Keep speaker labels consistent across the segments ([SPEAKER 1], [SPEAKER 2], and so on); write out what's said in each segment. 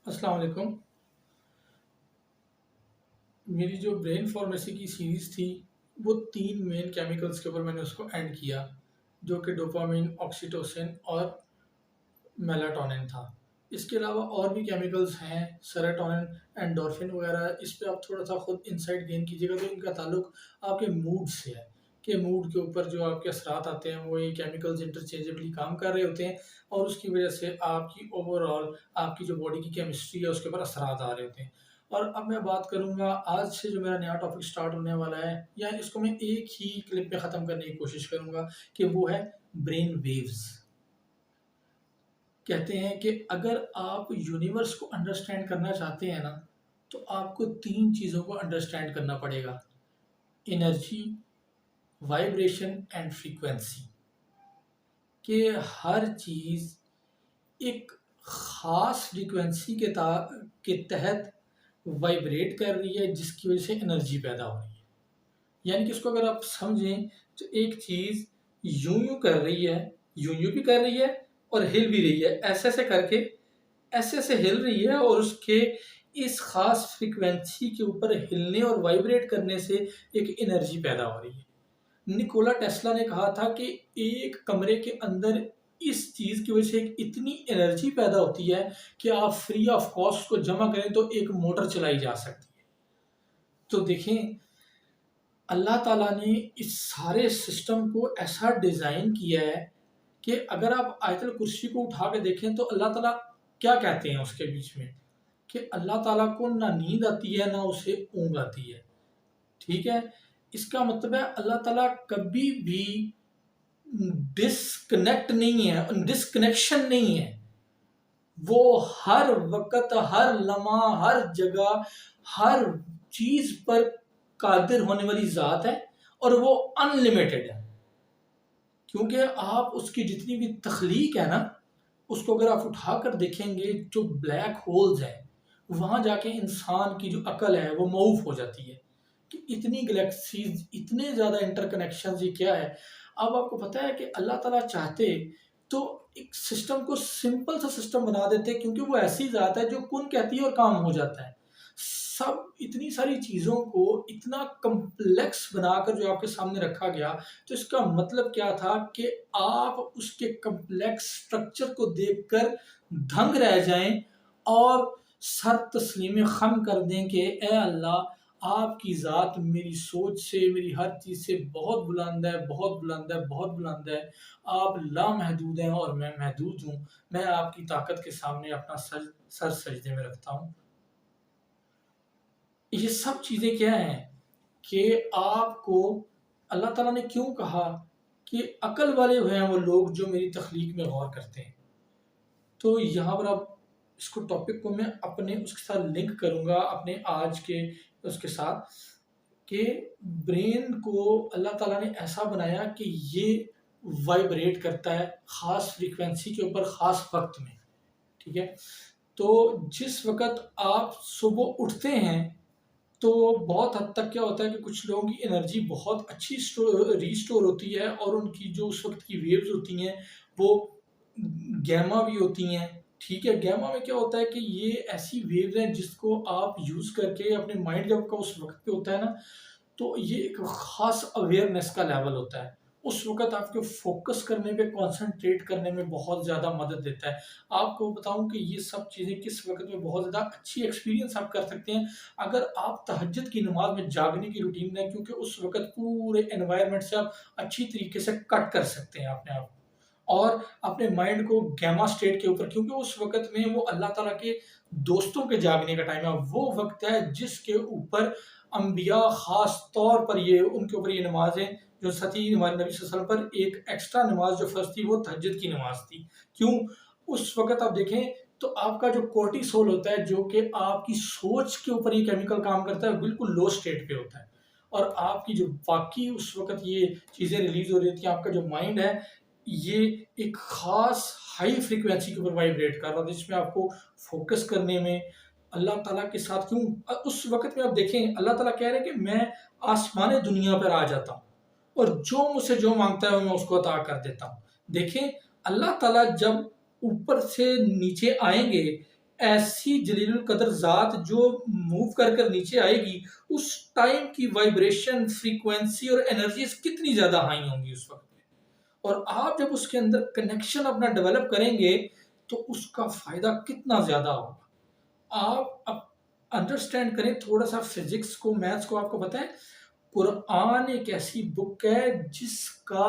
[SPEAKER 1] السلام علیکم۔ میری جو برین فارمیسی کی سیریز تھی وہ 3 مین کیمیکلز کے اوپر میں نے اس کو اینڈ کیا، جو کہ ڈوپامین، آکسیٹوسن اور میلاٹونن تھا۔ اس کے علاوہ اور بھی کیمیکلز ہیں، سیروٹونن، اینڈورفن وغیرہ۔ اس پہ آپ تھوڑا سا خود انسائٹ گین کیجیے گا تو ان کا تعلق آپ کے موڈ سے ہے کہ موڈ کے اوپر جو آپ کے اثرات آتے ہیں وہ یہ کیمیکلز انٹرچینجبلی کام کر رہے ہوتے ہیں، اور اس کی وجہ سے آپ کی اوور آل آپ کی جو باڈی کی کیمسٹری ہے اس کے اوپر اثرات آ رہے ہوتے ہیں۔ اور اب میں بات کروں گا آج سے جو میرا نیا ٹاپک سٹارٹ ہونے والا ہے، یا اس کو میں ایک ہی کلپ میں ختم کرنے کی کوشش کروں گا، کہ وہ ہے برین ویوز۔ کہتے ہیں کہ اگر آپ یونیورس کو انڈرسٹینڈ کرنا چاہتے ہیں نا، تو آپ کو 3 چیزوں کو انڈرسٹینڈ کرنا پڑے گا: انرجی، وائبریشن اینڈ فریکوینسی۔ کہ ہر چیز ایک خاص فریکوینسی کے تحت وائبریٹ کر رہی ہے، جس کی وجہ سے انرجی پیدا ہو رہی ہے۔ یعنی کہ اس کو اگر آپ سمجھیں تو ایک چیز یوں یوں کر رہی ہے، یوں یوں بھی کر رہی ہے اور ہل بھی رہی ہے، ایسے ایسے کر کے ایسے ایسے ہل رہی ہے، اور اس کے اس خاص فریکوینسی کے اوپر ہلنے اور وائبریٹ کرنے سے ایک انرجی پیدا ہو رہی ہے۔ نکولا ٹیسلا نے کہا تھا کہ ایک کمرے کے اندر اس چیز کی وجہ سے ایک اتنی انرجی پیدا ہوتی ہے کہ آپ فری آف کاسٹ کو جمع کریں تو ایک موٹر چلائی جا سکتی ہے۔ تو دیکھیں، اللہ تعالیٰ نے اس سارے سسٹم کو ایسا ڈیزائن کیا ہے کہ اگر آپ آیت الکرسی کو اٹھا کے دیکھیں تو اللہ تعالیٰ کیا کہتے ہیں اس کے بیچ میں، کہ اللہ تعالیٰ کو نہ نیند آتی ہے نہ اسے اونگ آتی ہے۔ ٹھیک ہے، اس کا مطلب ہے اللہ تعالیٰ کبھی بھی ڈسکنیکشن نہیں ہے۔ وہ ہر وقت، ہر لمحہ، ہر جگہ، ہر چیز پر قادر ہونے والی ذات ہے، اور وہ ان لمیٹڈ ہے۔ کیونکہ آپ اس کی جتنی بھی تخلیق ہے نا، اس کو اگر آپ اٹھا کر دیکھیں گے، جو بلیک ہولز ہیں وہاں جا کے انسان کی جو عقل ہے وہ معوف ہو جاتی ہے کہ اتنی گلیکسیز، اتنے زیادہ انٹر کنیکشنز، یہ کیا ہے۔ اب آپ کو پتہ ہے کہ اللہ تعالیٰ چاہتے تو ایک سسٹم کو سمپل سا سسٹم بنا دیتے، کیونکہ وہ ایسی ذات ہے جو کن کہتی ہے اور کام ہو جاتا ہے۔ سب اتنی ساری چیزوں کو اتنا کمپلیکس بنا کر جو آپ کے سامنے رکھا گیا، تو اس کا مطلب کیا تھا کہ آپ اس کے کمپلیکس سٹرکچر کو دیکھ کر دھنگ رہ جائیں اور سر تسلیم خم کر دیں کہ اے اللہ، آپ کی ذات میری سوچ سے، میری ہر چیز سے بہت بلند ہے، بہت بلند ہے، بہت بلند ہے۔ آپ لامحدود ہیں اور میں محدود ہوں۔ میں آپ کی طاقت کے سامنے اپنا سر سجدے میں رکھتا ہوں۔ یہ سب چیزیں کیا ہیں کہ آپ کو اللہ تعالیٰ نے کیوں کہا کہ عقل والے ہوئے ہیں وہ لوگ جو میری تخلیق میں غور کرتے ہیں۔ تو یہاں پر آپ اس کو ٹاپک کو میں اپنے اس کے ساتھ لنک کروں گا، اپنے آج کے اس کے ساتھ، کہ برین کو اللہ تعالیٰ نے ایسا بنایا کہ یہ وائبریٹ کرتا ہے خاص فریکوینسی کے اوپر خاص وقت میں۔ ٹھیک ہے، تو جس وقت آپ صبح اٹھتے ہیں تو بہت حد تک کیا ہوتا ہے کہ کچھ لوگوں کی انرجی بہت اچھی ریسٹور ہوتی ہے، اور ان کی جو اس وقت کی ویوز ہوتی ہیں وہ گیما بھی ہوتی ہیں۔ ٹھیک ہے، گیما میں کیا ہوتا ہے کہ یہ ایسی ویوز ہیں جس کو آپ یوز کر کے اپنے مائنڈ جب کا اس وقت پہ ہوتا ہے نا، تو یہ ایک خاص اویئرنیس کا لیول ہوتا ہے۔ اس وقت آپ کو فوکس کرنے پہ، کانسنٹریٹ کرنے میں بہت زیادہ مدد دیتا ہے۔ آپ کو بتاؤں کہ یہ سب چیزیں کس وقت میں بہت زیادہ اچھی ایکسپیرینس آپ کر سکتے ہیں اگر آپ تہجد کی نماز میں جاگنے کی روٹین میں، کیونکہ اس وقت پورے انوائرمنٹ سے آپ اچھی طریقے سے کٹ کر سکتے ہیں اپنے آپ کو، اور اپنے مائنڈ کو گیما سٹیٹ کے اوپر، کیونکہ اس وقت میں وہ اللہ تعالیٰ کے دوستوں کے جاگنے کا ٹائم ہے۔ وہ وقت ہے جس کے اوپر انبیاء خاص طور پر ان کے اوپر یہ نمازیں جو ستی ہمارے نبی صلی اللہ علیہ وسلم پر ایک ایکسٹرا نماز جو فرض تھی وہ تہجد کی نماز تھی۔ کیوں؟ اس وقت آپ دیکھیں تو آپ کا جو کورٹیسول ہوتا ہے، جو کہ آپ کی سوچ کے اوپر یہ کیمیکل کام کرتا ہے، بالکل لو سٹیٹ پہ ہوتا ہے، اور آپ کی جو باقی اس وقت یہ چیزیں ریلیز ہو رہی تھی، آپ کا جو مائنڈ ہے یہ ایک خاص ہائی فریکوینسی کے اوپر وائبریٹ کر رہا تھا، جس میں آپ کو فوکس کرنے میں اللہ تعالیٰ کے ساتھ، کیوں اس وقت میں آپ دیکھیں اللہ تعالیٰ کہہ رہے ہیں کہ میں آسمان دنیا پر آ جاتا ہوں اور جو مجھ سے جو مانگتا ہے میں اس کو عطا کر دیتا ہوں۔ دیکھیں اللہ تعالیٰ جب اوپر سے نیچے آئیں گے ایسی جلیل القدر ذات جو موو کر کر نیچے آئے گی، اس ٹائم کی وائبریشن، فریکوینسی اور انرجیز کتنی زیادہ ہائی ہوں گی اس وقت پہ. اور آپ جب اس کے اندر کنیکشن اپنا ڈیولپ کریں گے تو اس کا فائدہ کتنا زیادہ ہوگا. آپ انڈرسٹینڈ کریں تھوڑا سا فزکس کو، میتھس کو. آپ کو پتہ ہے قرآن ایک ایسی بک ہے جس کا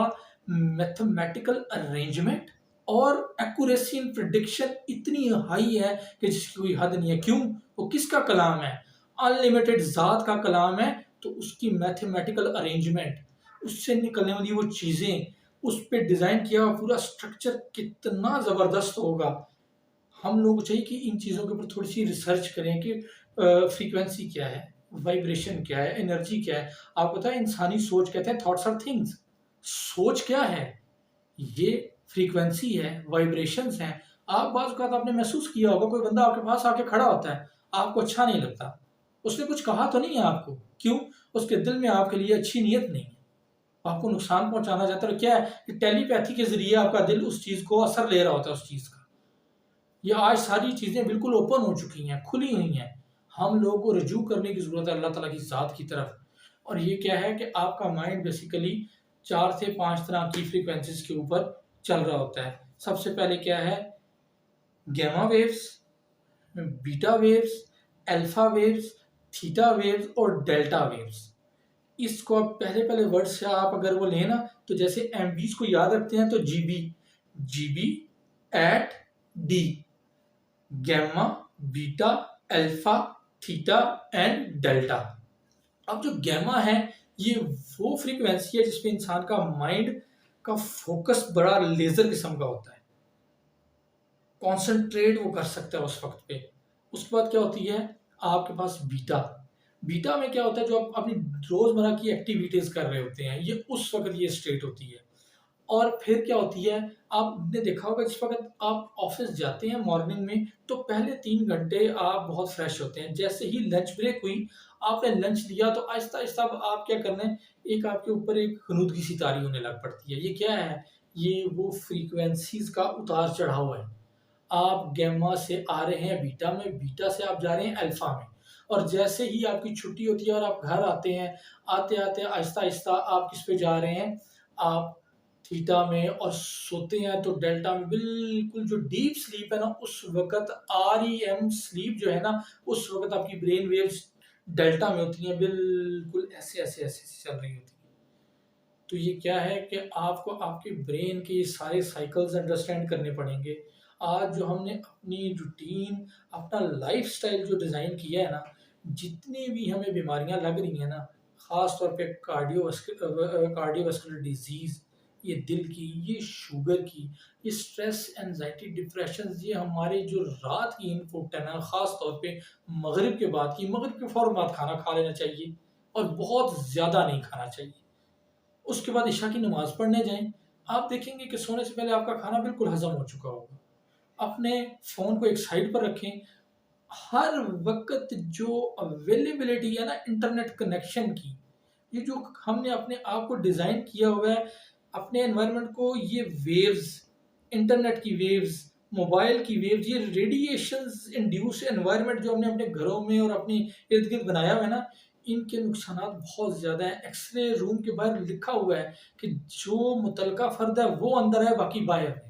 [SPEAKER 1] میتھمیٹیکل ارینجمنٹ اور ایکوریسی ان پریڈکشن اتنی ہائی ہے کہ جس کی کوئی حد نہیں ہے. کیوں؟ وہ کس کا کلام ہے؟ انلیمیٹڈ ذات کا کلام ہے. تو اس کی میتھمیٹیکل ارینجمنٹ، اس سے نکلنے والی وہ چیزیں، اس پہ ڈیزائن کیا ہوا پورا سٹرکچر کتنا زبردست ہوگا. ہم لوگوں کو چاہیے کہ ان چیزوں کے اوپر تھوڑی سی ریسرچ کریں کہ فریکوینسی کیا ہے، وائبریشن کیا ہے، انرجی کیا ہے. آپ پتہ ہے انسانی سوچ کہتے ہیں تھاٹس آر تھنگس. سوچ کیا ہے؟ یہ فریکوینسی ہے، وائبریشنز ہیں. آپ بعض اوقات آپ نے محسوس کیا ہوگا کوئی بندہ آپ کے پاس آ کے کھڑا ہوتا ہے، آپ کو اچھا نہیں لگتا. اس نے کچھ کہا تو نہیں ہے آپ کو. کیوں؟ اس کے دل میں آپ کے لیے اچھی نیت نہیں ہے، آپ کو نقصان پہنچانا چاہتا ہے. کیا ہے کہ ٹیلی پیتھی کے ذریعے آپ کا دل اس چیز کو اثر لے رہا ہوتا ہے اس چیز کا. یہ آج ساری چیزیں بالکل اوپن ہو چکی ہیں، کھلی ہوئی ہیں. ہم لوگوں کو رجوع کرنے کی ضرورت ہے اللہ تعالیٰ کی ذات کی طرف. اور یہ کیا ہے کہ آپ کا مائنڈ بیسیکلی 4 سے 5 طرح کی فریکوینسیز کے اوپر چل رہا ہوتا ہے. سب سے پہلے کیا ہے؟ Gamma waves, beta waves, alpha waves, theta waves اور ڈیلٹا ویوز. اس کو آپ پہلے ورڈ سے آپ اگر وہ لیں نا تو جیسے ایم بیز کو یاد رکھتے ہیں تو G B A T D, gamma, beta, alpha, theta and delta. اب جو گیما ہے یہ وہ فریکوینسی ہے جس پہ انسان کا مائنڈ کا فوکس بڑا لیزر قسم کا ہوتا ہے، کانسنٹریٹ وہ کر سکتا ہے اس وقت پہ. اس کے بعد کیا ہوتی ہے آپ کے پاس بیٹا میں کیا ہوتا ہے جو آپ اپنی روزمرہ کی ایکٹیویٹیز کر رہے ہوتے ہیں، یہ اس وقت یہ اسٹیٹ ہوتی ہے. اور پھر کیا ہوتی ہے آپ نے دیکھا ہوگا جس وقت آپ آفس جاتے ہیں مارننگ میں تو پہلے 3 گھنٹے آپ بہت فریش ہوتے ہیں. جیسے ہی لنچ بریک ہوئی، آپ نے لنچ لیا تو آہستہ آہستہ آپ کیا کرنا ہے، ایک آپ کے اوپر ایک غنودگی سی طاری ہونے لگ پڑتی ہے. یہ کیا ہے؟ یہ وہ فریکوینسیز کا اتار چڑھاؤ ہے. آپ گیما سے آ رہے ہیں بیٹا میں، بیٹا سے آپ جا رہے ہیں الفا میں. اور جیسے ہی آپ کی چھٹی ہوتی ہے اور آپ گھر آتے ہیں، آتے آتے آہستہ آہستہ آپ کس پہ جا رہے ہیں؟ آپ تھیٹا میں. اور سوتے ہیں تو ڈیلٹا میں. بالکل جو ڈیپ سلیپ ہے نا اس وقت REM سلیپ جو ہے نا اس وقت آپ کی برین ویوز ڈیلٹا میں ہوتی ہیں، بالکل ایسے ایسے ایسے چل رہی ہوتی ہیں. تو یہ کیا ہے کہ آپ کو آپ کے برین کے یہ سارے سائیکلز انڈرسٹینڈ کرنے پڑیں گے. آج جو ہم نے اپنی روٹین، اپنا لائف سٹائل جو ڈیزائن کیا ہے نا، جتنی بھی ہمیں بیماریاں لگ رہی ہیں نا، خاص طور پہ کارڈیو واسکولر ڈیزیز، یہ دل کی، یہ شوگر کی، یہ سٹریس، انزائٹی، ڈپریشنز، یہ ہمارے جو رات کی انپوٹ ہے نا، خاص طور پہ مغرب کے بعد کی، مغرب کے فوراً بعد کھانا کھا لینا چاہیے اور بہت زیادہ نہیں کھانا چاہیے. اس کے بعد عشاء کی نماز پڑھنے جائیں، آپ دیکھیں گے کہ سونے سے پہلے آپ کا کھانا بالکل ہضم ہو چکا ہوگا. اپنے فون کو ایک سائڈ پر رکھیں. ہر وقت جو اویلیبلٹی ہے نا انٹرنیٹ کنیکشن کی، یہ جو ہم نے اپنے آپ کو ڈیزائن کیا ہوا ہے، اپنے انوائرمنٹ کو، یہ ویوز، انٹرنیٹ کی ویوز، موبائل کی ویوز، یہ ریڈیشنز انڈیوس انوائرمنٹ جو ہم نے اپنے گھروں میں اور اپنی ارد گرد بنایا ہوا ہے نا، ان کے نقصانات بہت زیادہ ہیں. ایکس رے روم کے باہر لکھا ہوا ہے کہ جو متعلقہ فرد ہے وہ اندر ہے باقی باہر ہے.